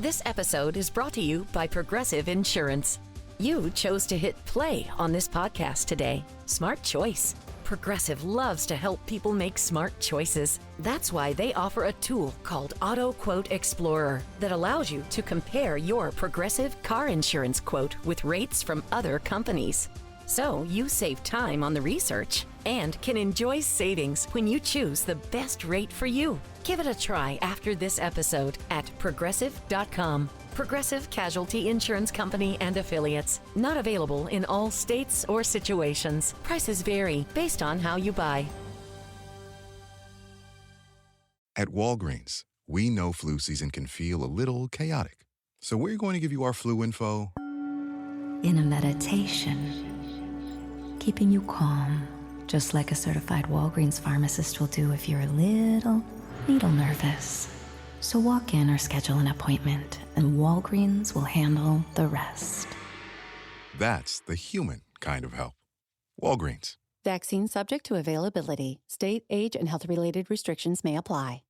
This episode is brought to you by Progressive Insurance. You chose to hit play on this podcast today. Smart choice. Progressive loves to help people make smart choices. That's why they offer a tool called Auto Quote Explorer that allows you to compare your Progressive car insurance quote with rates from other companies. So you save time on the research and can enjoy savings when you choose the best rate for you. Give it a try after this episode at progressive.com. Progressive Casualty Insurance Company and Affiliates. Not available in all states or situations. Prices vary based on how you buy. At Walgreens, we know flu season can feel a little chaotic. So we're going to give you our flu info in a meditation, keeping you calm, just like a certified Walgreens pharmacist will do if you're a little nervous. So walk in or schedule an appointment, and Walgreens will handle the rest. That's the human kind of help. Walgreens. Vaccine subject to availability. State, age, and health-related restrictions may apply.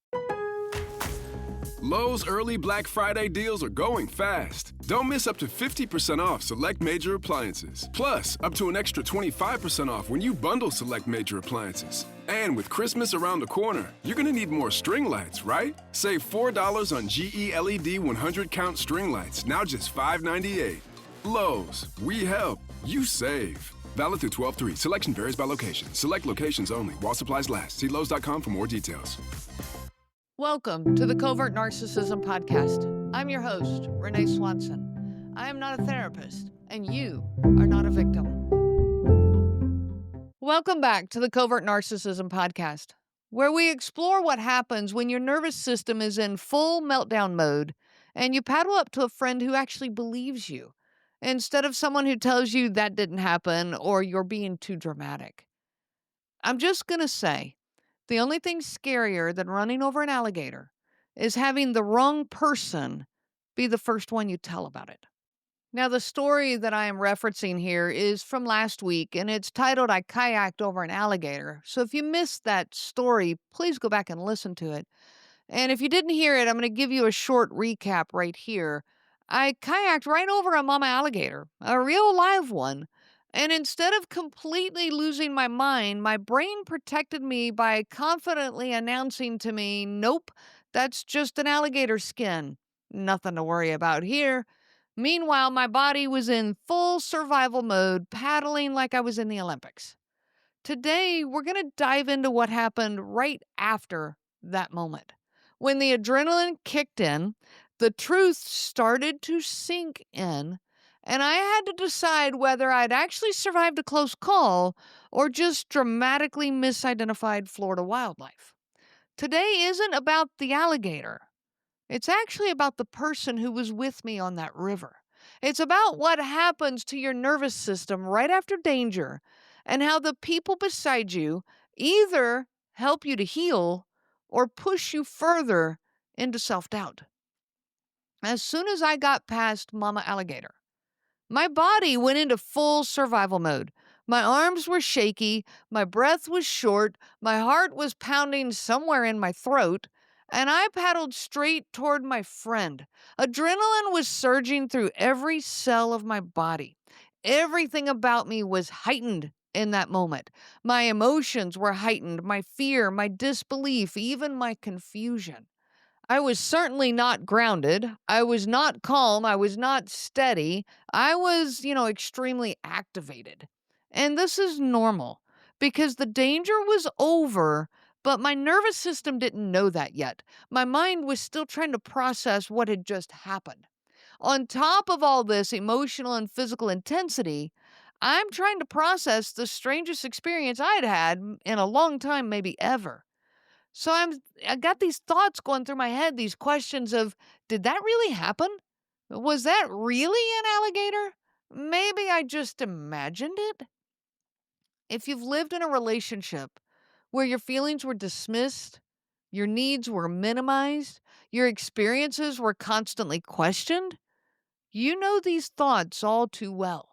Lowe's early Black Friday deals are going fast. Don't miss up to 50% off select major appliances. Plus, up to an extra 25% off when you bundle select major appliances. And with Christmas around the corner, you're going to need more string lights, right? Save $4 on GE LED 100-count string lights, now just $5.98. Lowe's, we help, you save. Valid through 12/3. Selection varies by location. Select locations only. While supplies last. See Lowe's.com for more details. Welcome to the Covert Narcissism Podcast. I'm your host, Renee Swanson. I am not a therapist, and you are not a victim. Welcome back to the Covert Narcissism Podcast, where we explore what happens when your nervous system is in full meltdown mode and you paddle up to a friend who actually believes you, instead of someone who tells you that didn't happen or you're being too dramatic. I'm just going to say, the only thing scarier than running over an alligator is having the wrong person be the first one you tell about it. Now, the story that I am referencing here is from last week, and it's titled, "I Kayaked Over an Alligator." So if you missed that story, please go back and listen to it. And if you didn't hear it, I'm going to give you a short recap right here. I kayaked right over a mama alligator, a real live one. And instead of completely losing my mind, my brain protected me by confidently announcing to me, "Nope, that's just an alligator skin. Nothing to worry about here." Meanwhile, my body was in full survival mode, paddling like I was in the Olympics. Today, we're going to dive into what happened right after that moment. When the adrenaline kicked in, the truth started to sink in, and I had to decide whether I'd actually survived a close call or just dramatically misidentified Florida wildlife. Today isn't about the alligator. It's actually about the person who was with me on that river. It's about what happens to your nervous system right after danger and how the people beside you either help you to heal or push you further into self-doubt. As soon as I got past Mama Alligator, my body went into full survival mode. My arms were shaky, my breath was short, my heart was pounding somewhere in my throat, and I paddled straight toward my friend. Adrenaline was surging through every cell of my body. Everything about me was heightened in that moment. My emotions were heightened, my fear, my disbelief, even my confusion. I was certainly not grounded. I was not calm. I was not steady. I was, extremely activated. And this is normal because the danger was over, but my nervous system didn't know that yet. My mind was still trying to process what had just happened. On top of all this emotional and physical intensity, I'm trying to process the strangest experience I'd had in a long time, maybe ever. So I got these thoughts going through my head, these questions of, did that really happen? Was that really an alligator? Maybe I just imagined it. If you've lived in a relationship where your feelings were dismissed, your needs were minimized, your experiences were constantly questioned, you know these thoughts all too well.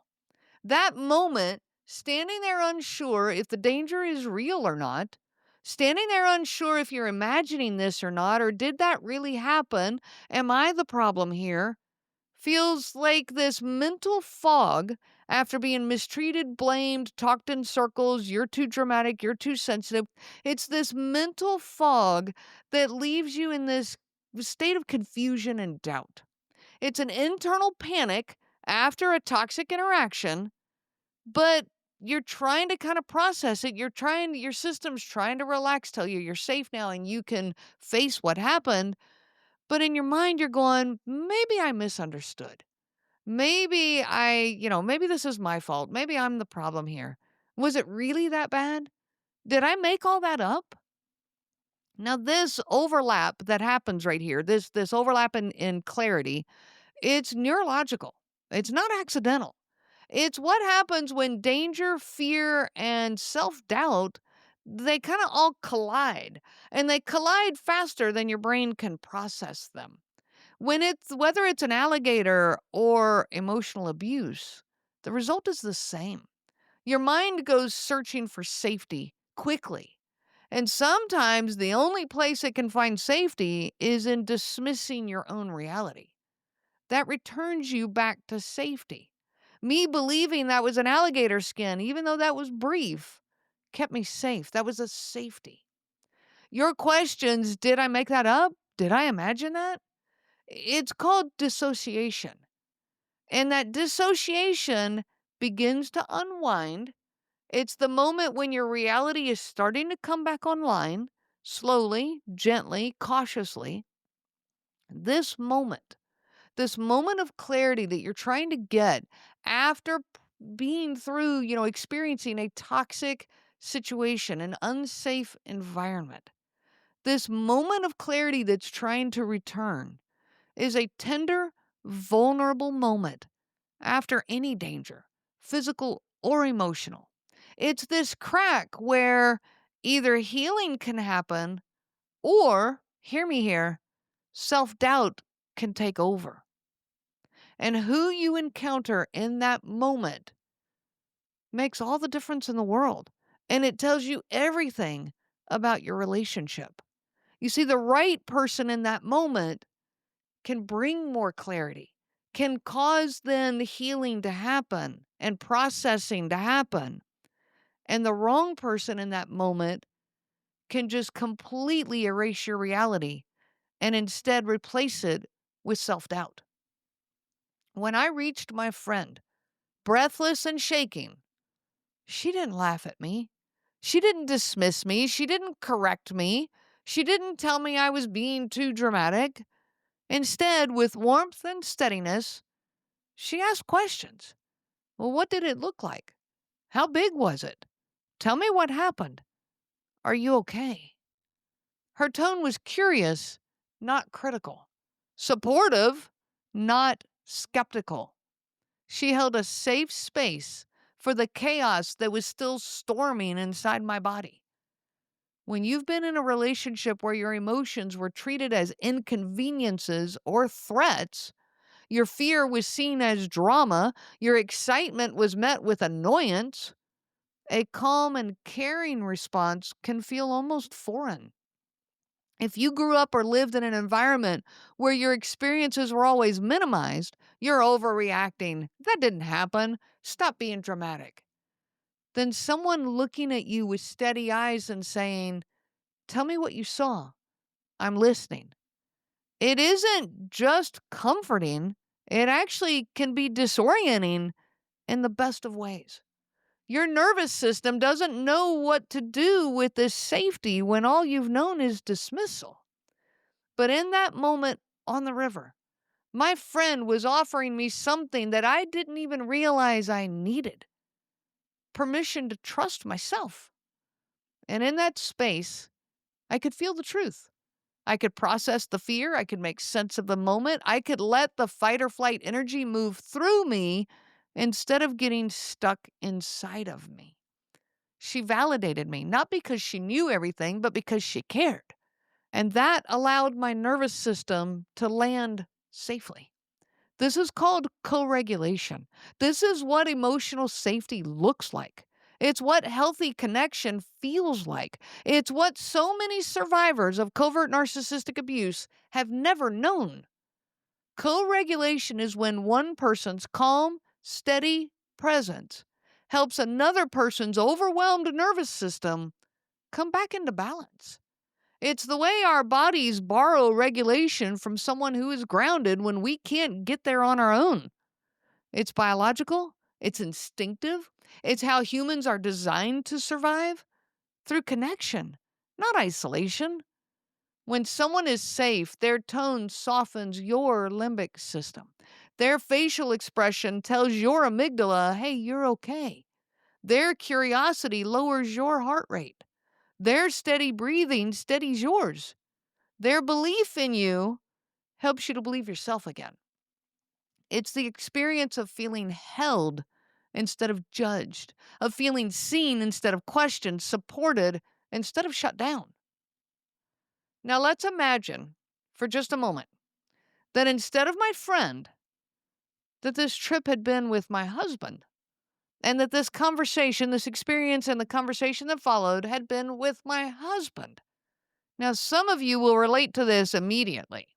That moment, standing there unsure if the danger is real or not, Standing there unsure if you're imagining this or not, or did that really happen? Am I the problem here? Feels like this mental fog after being mistreated, blamed, talked in circles. You're too dramatic. You're too sensitive. It's this mental fog that leaves you in this state of confusion and doubt. It's an internal panic after a toxic interaction, but you're trying to kind of process it. Your system's trying to relax, tell you you're safe now and you can face what happened. But in your mind, you're going, maybe I misunderstood. Maybe this is my fault. Maybe I'm the problem here. Was it really that bad? Did I make all that up? Now, this overlap that happens right here, this overlap in clarity, it's neurological. It's not accidental. It's what happens when danger, fear, and self-doubt, they kind of all collide. And they collide faster than your brain can process them. Whether it's an alligator or emotional abuse, the result is the same. Your mind goes searching for safety quickly. And sometimes the only place it can find safety is in dismissing your own reality. That returns you back to safety. Me believing that was an alligator skin, even though that was brief, kept me safe. That was a safety. Your questions, did I make that up? Did I imagine that? It's called dissociation. And that dissociation begins to unwind. It's the moment when your reality is starting to come back online, slowly, gently, cautiously. This moment of clarity that you're trying to get after being through, experiencing a toxic situation, an unsafe environment. This moment of clarity that's trying to return is a tender, vulnerable moment after any danger, physical or emotional. It's this crack where either healing can happen or, hear me here, self-doubt can take over. And who you encounter in that moment makes all the difference in the world. And it tells you everything about your relationship. You see, the right person in that moment can bring more clarity, can cause then the healing to happen and processing to happen. And the wrong person in that moment can just completely erase your reality and instead replace it with self-doubt. When I reached my friend, breathless and shaking, she didn't laugh at me. She didn't dismiss me. She didn't correct me. She didn't tell me I was being too dramatic. Instead, with warmth and steadiness, she asked questions. Well, what did it look like? How big was it? Tell me what happened. Are you okay? Her tone was curious, not critical. Supportive, not skeptical. She held a safe space for the chaos that was still storming inside my body. When you've been in a relationship where your emotions were treated as inconveniences or threats, your fear was seen as drama, your excitement was met with annoyance, a calm and caring response can feel almost foreign. If you grew up or lived in an environment where your experiences were always minimized, you're overreacting. That didn't happen. Stop being dramatic. Then someone looking at you with steady eyes and saying, tell me what you saw. I'm listening. It isn't just comforting. It actually can be disorienting in the best of ways. Your nervous system doesn't know what to do with this safety when all you've known is dismissal. But in that moment on the river, my friend was offering me something that I didn't even realize I needed. Permission to trust myself. And in that space, I could feel the truth. I could process the fear. I could make sense of the moment. I could let the fight or flight energy move through me instead of getting stuck inside of me. She validated me, not because she knew everything, but because she cared. And that allowed my nervous system to land safely. This is called co-regulation. This is what emotional safety looks like. It's what healthy connection feels like. It's what so many survivors of covert narcissistic abuse have never known. Co-regulation is when one person's calm, steady presence helps another person's overwhelmed nervous system come back into balance. It's the way our bodies borrow regulation from someone who is grounded when we can't get there on our own. It's biological, it's instinctive, it's how humans are designed to survive through connection, not isolation. When someone is safe, their tone softens your limbic system. Their facial expression tells your amygdala, hey, you're okay. Their curiosity lowers your heart rate. Their steady breathing steadies yours. Their belief in you helps you to believe yourself again. It's the experience of feeling held instead of judged, of feeling seen instead of questioned, supported instead of shut down. Now let's imagine for just a moment that instead of my friend, that this trip had been with my husband, and that this conversation, this experience and the conversation that followed had been with my husband. Now, some of you will relate to this immediately.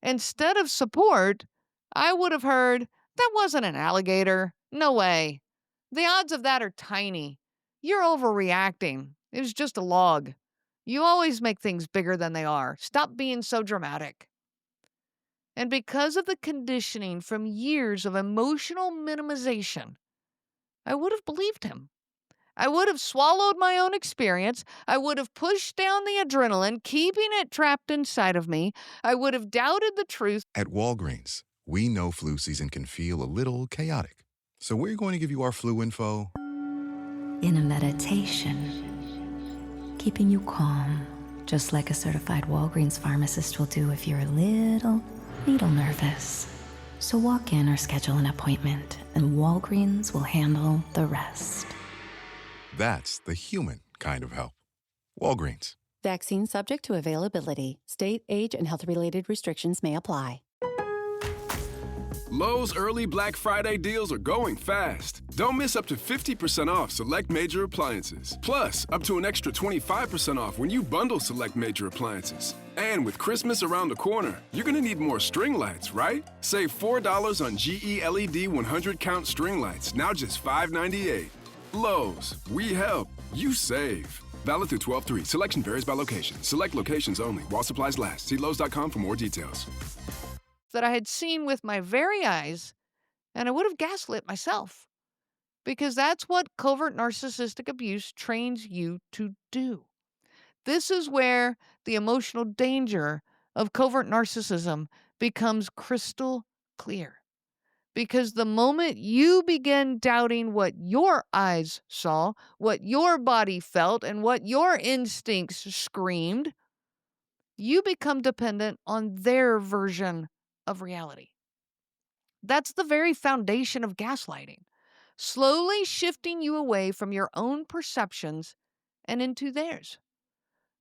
Instead of support, I would have heard, that wasn't an alligator. No way. The odds of that are tiny. You're overreacting. It was just a log. You always make things bigger than they are. Stop being so dramatic. And because of the conditioning from years of emotional minimization, I would have believed him. I would have swallowed my own experience. I would have pushed down the adrenaline, keeping it trapped inside of me. I would have doubted the truth. At Walgreens, we know flu season can feel a little chaotic. So we're going to give you our flu info In a meditation, keeping you calm, just like a certified Walgreens pharmacist will do if you're a little needle nervous. So walk in or schedule an appointment, and Walgreens will handle the rest. That's the human kind of help. Walgreens. Vaccine subject to availability. State, age, and health-related restrictions may apply. Lowe's early Black Friday deals are going fast. Don't miss up to 50% off select major appliances. Plus, up to an extra 25% off when you bundle select major appliances. And with Christmas around the corner, you're gonna need more string lights, right? Save $4 on GE LED 100-count string lights, now just $5.98. Lowe's, we help, you save. Valid through 12/3. Selection varies by location. Select locations only. While supplies last. See Lowe's.com for more details. That I had seen with my very eyes, and I would have gaslit myself. Because that's what covert narcissistic abuse trains you to do. This is where the emotional danger of covert narcissism becomes crystal clear. Because the moment you begin doubting what your eyes saw, what your body felt, and what your instincts screamed, you become dependent on their version of reality. That's the very foundation of gaslighting, slowly shifting you away from your own perceptions and into theirs.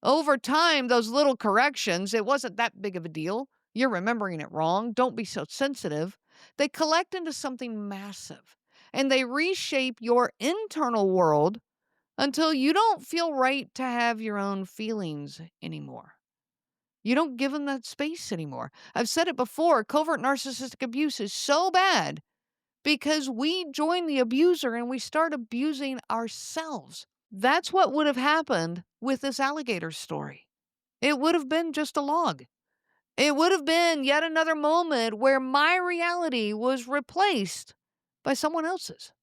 Over time, those little corrections, it wasn't that big of a deal. You're remembering it wrong. Don't be so sensitive. They collect into something massive, and they reshape your internal world until you don't feel right to have your own feelings anymore. You don't give them that space anymore. I've said it before, covert narcissistic abuse is so bad because we join the abuser and we start abusing ourselves. That's what would have happened with this alligator story. It would have been just a log. It would have been yet another moment where my reality was replaced by someone else's.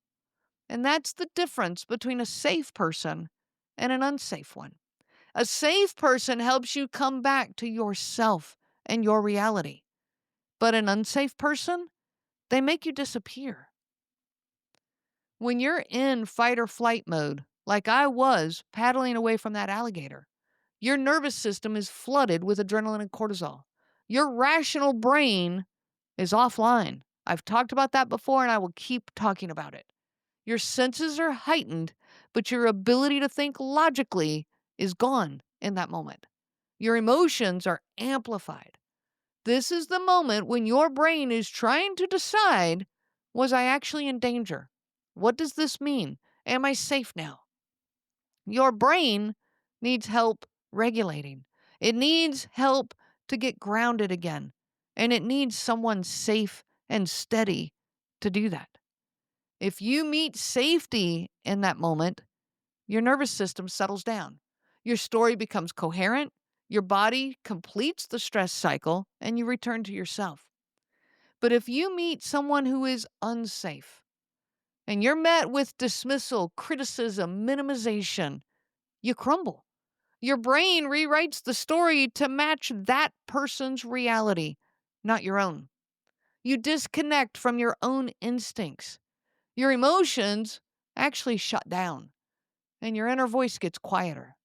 And that's the difference between a safe person and an unsafe one. A safe person helps you come back to yourself and your reality. But an unsafe person, they make you disappear. When you're in fight or flight mode, like I was paddling away from that alligator, your nervous system is flooded with adrenaline and cortisol. Your rational brain is offline. I've talked about that before, and I will keep talking about it. Your senses are heightened, but your ability to think logically is gone in that moment. Your emotions are amplified. This is the moment when your brain is trying to decide, was I actually in danger? What does this mean? Am I safe now? Your brain needs help regulating. It needs help to get grounded again. And it needs someone safe and steady to do that. If you meet safety in that moment, your nervous system settles down. Your story becomes coherent. Your body completes the stress cycle and you return to yourself. But if you meet someone who is unsafe and you're met with dismissal, criticism, minimization, you crumble. Your brain rewrites the story to match that person's reality, not your own. You disconnect from your own instincts. Your emotions actually shut down, and your inner voice gets quieter.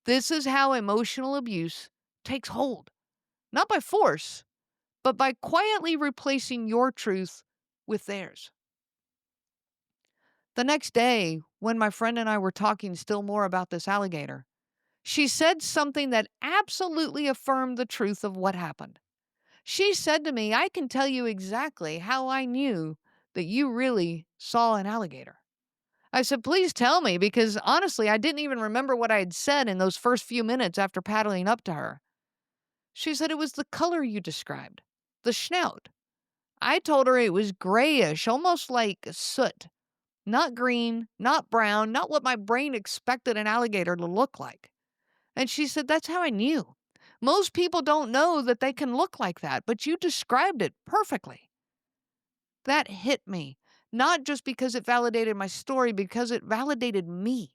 This is how emotional abuse takes hold, not by force, but by quietly replacing your truth with theirs. The next day, when my friend and I were talking still more about this alligator, she said something that absolutely affirmed the truth of what happened. She said to me, I can tell you exactly how I knew that you really saw an alligator. I said, please tell me, because honestly, I didn't even remember what I had said in those first few minutes after paddling up to her. She said it was the color you described, the snout. I told her it was grayish, almost like soot. Not green, not brown, not what my brain expected an alligator to look like. And she said, that's how I knew. Most people don't know that they can look like that, but you described it perfectly. That hit me, not just because it validated my story, because it validated me.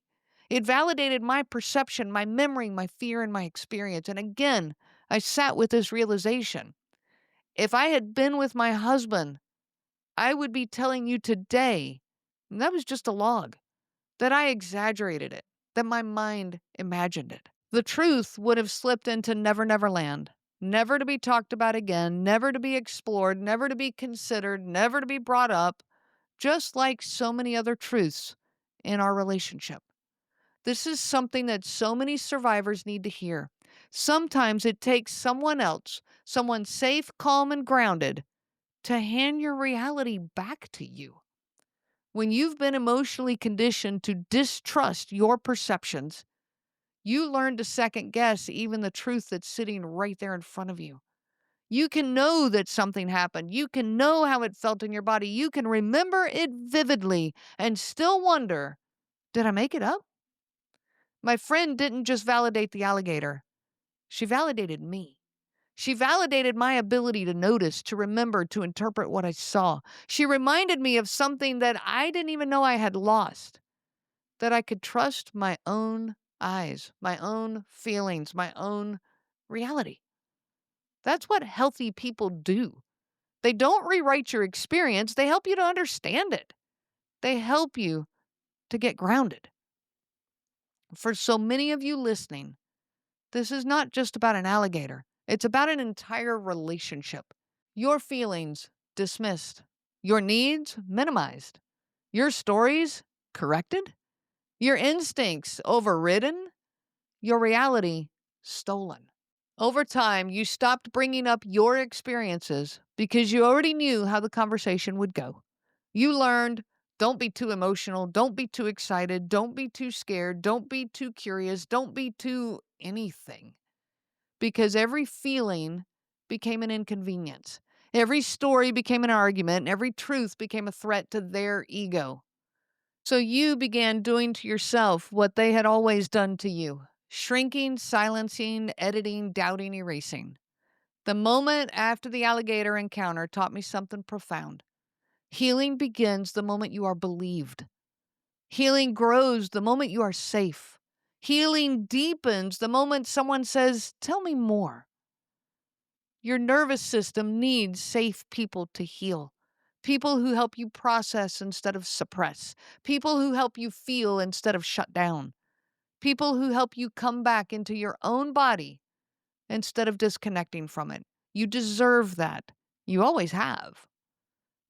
It validated my perception, my memory, my fear, and my experience. And again, I sat with this realization. If I had been with my husband, I would be telling you today, and that was just a log, that I exaggerated it, that my mind imagined it. The truth would have slipped into Never Never Land, never to be talked about again, never to be explored, never to be considered, never to be brought up, just like so many other truths in our relationship. This is something that so many survivors need to hear. Sometimes it takes someone else, someone safe, calm, and grounded, to hand your reality back to you. When you've been emotionally conditioned to distrust your perceptions, you learn to second guess even the truth that's sitting right there in front of you. You can know that something happened. You can know how it felt in your body. You can remember it vividly and still wonder, did I make it up? My friend didn't just validate the alligator. She validated me. She validated my ability to notice, to remember, to interpret what I saw. She reminded me of something that I didn't even know I had lost, that I could trust my own eyes, my own feelings, my own reality. That's what healthy people do. They don't rewrite your experience, they help you to understand it. They help you to get grounded. For so many of you listening, this is not just about an alligator. It's about an entire relationship. Your feelings dismissed, your needs minimized, your stories corrected, your instincts overridden, your reality stolen. Over time, you stopped bringing up your experiences because you already knew how the conversation would go. You learned, don't be too emotional, don't be too excited, don't be too scared, don't be too curious, don't be too anything. Because every feeling became an inconvenience. Every story became an argument, and every truth became a threat to their ego. So you began doing to yourself what they had always done to you: shrinking, silencing, editing, doubting, erasing. The moment after the alligator encounter taught me something profound. Healing begins the moment you are believed. Healing grows the moment you are safe. Healing deepens the moment someone says, tell me more. Your nervous system needs safe people to heal. People who help you process instead of suppress. People who help you feel instead of shut down. People who help you come back into your own body instead of disconnecting from it. You deserve that. You always have.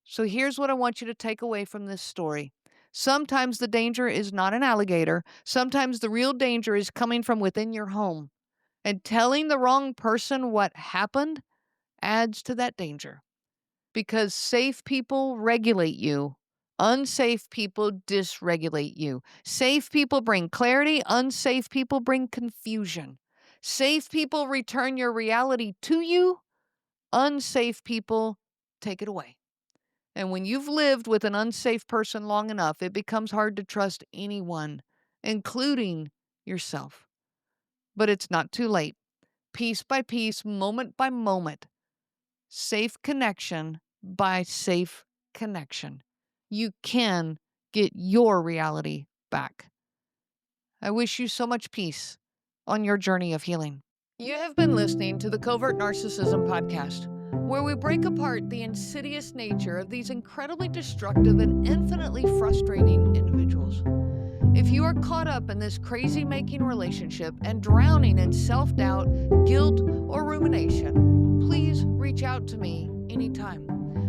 So here's what I want you to take away from this story. Sometimes the danger is not an alligator. Sometimes the real danger is coming from within your home. And telling the wrong person what happened adds to that danger. Because safe people regulate you, Unsafe people dysregulate you. Safe people bring clarity. Unsafe people bring confusion. Safe people return your reality to you. Unsafe people take it away. And when you've lived with an unsafe person long enough, it becomes hard to trust anyone, including yourself. But it's not too late. Piece by piece, moment by moment, safe connection by safe connection, you can get your reality back. I wish you so much peace on your journey of healing. You have been listening to the Covert Narcissism Podcast, where we break apart the insidious nature of these incredibly destructive and infinitely frustrating individuals. If you are caught up in this crazy-making relationship and drowning in self-doubt, guilt, or rumination, please reach out to me anytime.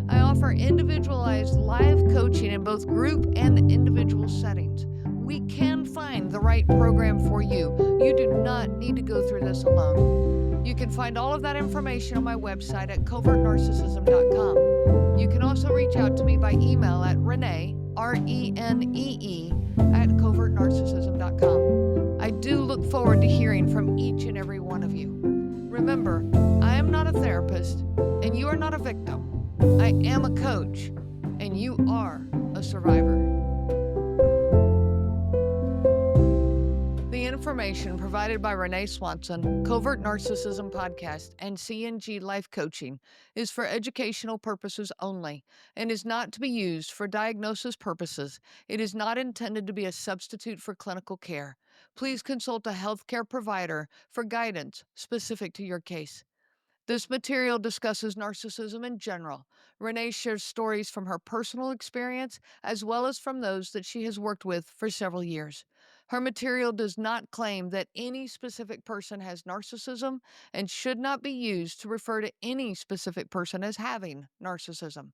I offer individualized live coaching in both group and individual settings. We can find the right program for you. You do not need to go through this alone. You can find all of that information on my website at covertnarcissism.com. You can also reach out to me by email at Renee, R-E-N-E-E, at covertnarcissism.com. I do look forward to hearing from each and every one of you. Remember, I am not a therapist, and you are not a victim. I am a coach, and you are a survivor. The information provided by Renee Swanson, Covert Narcissism Podcast, and CNG Life Coaching is for educational purposes only and is not to be used for diagnosis purposes. It is not intended to be a substitute for clinical care. Please consult a healthcare provider for guidance specific to your case. This material discusses narcissism in general. Renee shares stories from her personal experience as well as from those that she has worked with for several years. Her material does not claim that any specific person has narcissism and should not be used to refer to any specific person as having narcissism.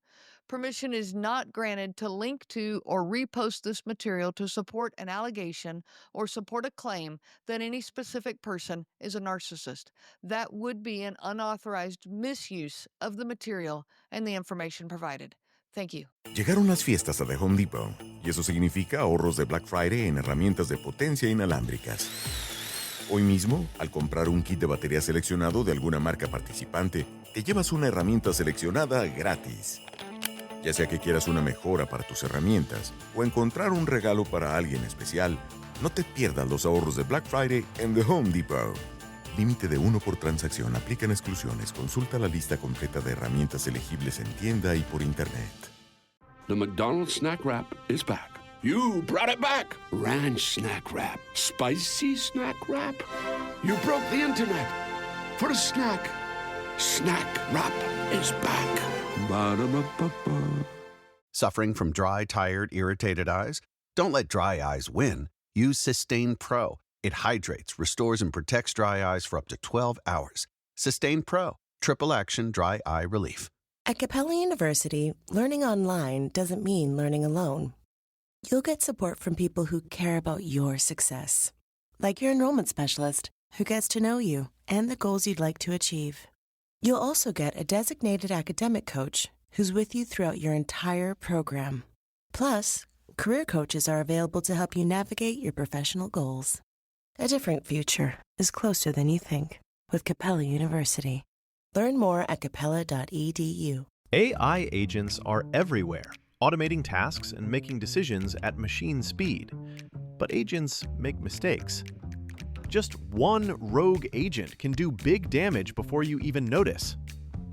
Permission is not granted to link to or repost this material to support an allegation or support a claim that any specific person is a narcissist. That would be an unauthorized misuse of the material and the information provided. Thank you. Llegaron las fiestas a The Home Depot, y eso significa ahorros de Black Friday en herramientas de potencia inalámbricas. Hoy mismo, al comprar un kit de batería seleccionado de alguna marca participante, te llevas una herramienta seleccionada gratis. Ya sea que quieras una mejora para tus herramientas o encontrar un regalo para alguien especial, no te pierdas los ahorros de Black Friday en The Home Depot. Límite de 1 por transacción. Aplican exclusiones. Consulta la lista completa de herramientas elegibles en tienda y por internet. The McDonald's snack wrap is back. You brought it back. Ranch snack wrap. Spicy snack wrap. You broke the internet. For a snack. Snack wrap is back. Ba-da-ba-ba-ba. Suffering from dry, tired, irritated eyes? Don't let dry eyes win. Use Sustain Pro. It hydrates, restores, and protects dry eyes for up to 12 hours. Sustain Pro. Triple action dry eye relief. At Capella University, learning online doesn't mean learning alone. You'll get support from people who care about your success, like your enrollment specialist who gets to know you and the goals you'd like to achieve. You'll also get a designated academic coach who's with you throughout your entire program. Plus, career coaches are available to help you navigate your professional goals. A different future is closer than you think with Capella University. Learn more at capella.edu. AI agents are everywhere, automating tasks and making decisions at machine speed. But agents make mistakes. Just one rogue agent can do big damage before you even notice.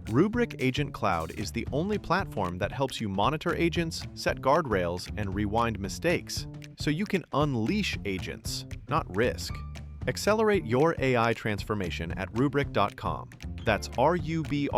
Rubrik Agent Cloud is the only platform that helps you monitor agents, set guardrails, and rewind mistakes, so you can unleash agents, not risk. Accelerate your AI transformation at Rubrik.com. That's RUBRIK.com.